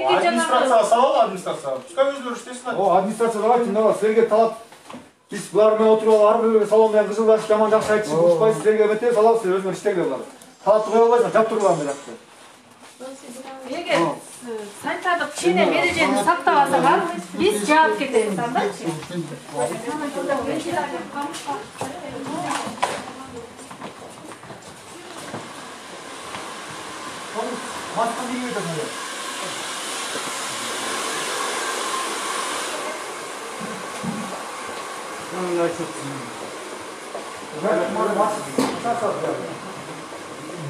Администрацияға салалы, администрацияға. Пускай өздері іштесін. О, администрацияға айтыңдар, сіздерге талап. Біз бұлармен отырып арғы салонмен қыжылдасып, жаман жақсы айтып ұрыспай, сіздерге өте салап, сіздер өзіңіз іштегілер бұлар. Талапты қоя албайсың, жаптырылған жақсы. Егер санитарлық кішкене ережені сақтап алсаңар, біз жауап кетеміз, андайшы. Маска неге өтесің?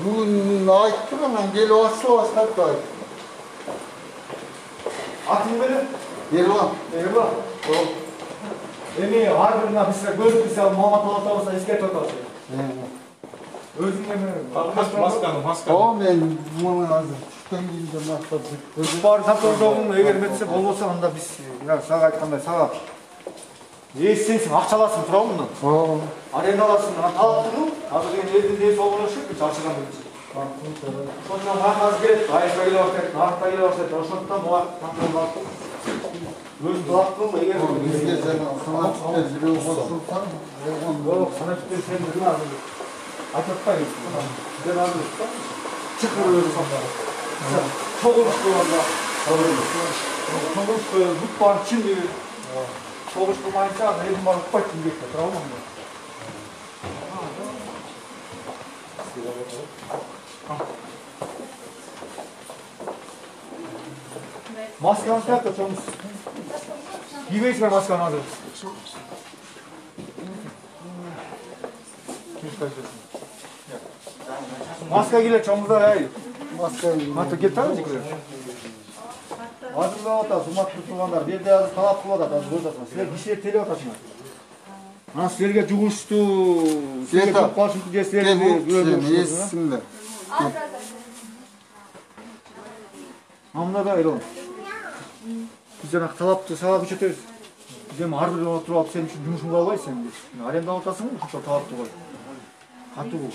Бүгін айтты ғана, келі бастады. Атың бөлі? Ерлан. Ерлан? Еме, арбіріне бізді көріп бізді мамат олатауызда ескерт отауыз. Өзіңе Масканы. О, мен мұны азыр түштен кейінде мақтап жүр. Барын сақтау жоғын егер метсе болмаса, онда біз саға айтқандай саға сенсің, ақшаласын тұрау мұндан. Арендаласын, талап тұру, азыр деген елдің ден соғыны үшін біз ашыған бірінші. Сонынан мағаз келеді, айыққа келе бақтайды, нарыққа келе бақтайды, ошондықтан уақыт таңдауын алып өзін талап қылма, егер Бізге жаңа санатшылар жүреу қосылсаң, жоқ, санатшылар сен жүрген азыр айтатпайды. Сізден азыр шықыр өзі сақтады. Çoğuluş koyanda. Çoğuluş koyanda, bu parça şimdi çoğuluş koymayınca elim var, bu parça şimdi bekle, tamam mı? Maskanı tak da çoğumuş. Giyeyiz ver maskanı adı. Maska giyle çoğumuzda hayır. Maska gel tabii ki. Hazırda ota, sumat tutulganlar, bir de yazı talap kılada, da buradasın. Sizler kişiler tele otasınlar. Ha sizlerge juğuştu, sizlerge çok karşılıklı ceslerdi, böyle yesinler. Hamda da öyle olun. Biz yana talaptı, sağa bir çöteriz. Biz hem harbiden oturup alıp senin için cumuşun kalmayız sen de. Arenda otasın mı? Şu talaptı koy. Katı bu.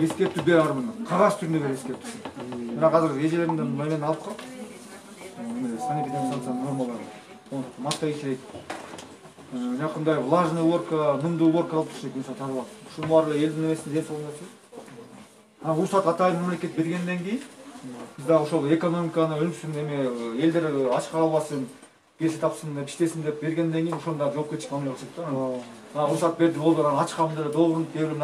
Eskepti bir harbiden. Kağız türüne ver eskeptisi. Buna kadar ecelerimden meylen alıp kal. Sani birden sansan normal var. Maska içerek. Yakında влажный уборка, нымды уборка алып түшек, mesela тарбақ. Şu muarla елдің немесін ден солынасы. Рұқсат атайын мемлекет бергенден кейін, біз дағы ошол экономиканы өлүпсүн, елдер ачык албасын, кесе тапсын, иштесин деп бергенден кейін ошондо жоопкерчилик мамиле кылышат да. Рұқсат берди, болду, ачык мамиле добурун берип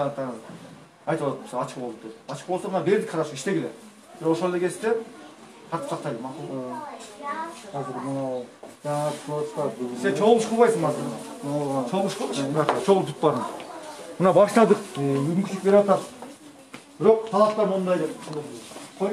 айтып атат, ачык болду деп. Ачык болсо мына бердик, хорошо, иштегиле. Ошол эле кезде тартып сактайлы, макул. Hazır bunu Sen çoğuluş kılbaysın mazır. Çoğuluş kılış. Çoğul tut barın. Buna başladık. Mümkünlük veri atar. Yok, talaplar ondaydı. Koy.